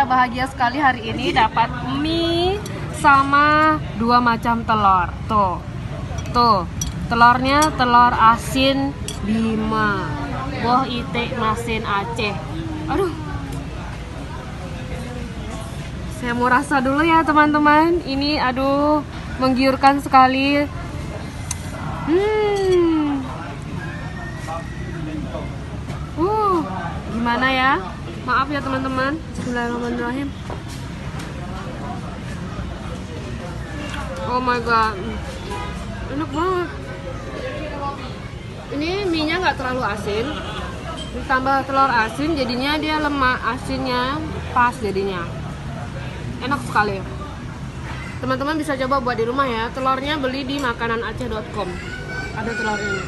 saya bahagia sekali hari ini dapat mie sama 2 macam telur. Tuh, telurnya telur asin Bima, Boh Itik Masin Aceh. Aduh, saya mau rasa dulu ya teman-teman. Ini aduh menggiurkan sekali. Gimana ya? Maaf ya teman-teman. Bismillahirrahmanirrahim. Oh my god, enak banget. Ini mie-nya nggak terlalu asin, ditambah telur asin jadinya dia lemak, asinnya pas jadinya. Enak sekali. Teman-teman bisa coba buat di rumah ya. Telurnya beli di makananaceh.com. Ada telur ini.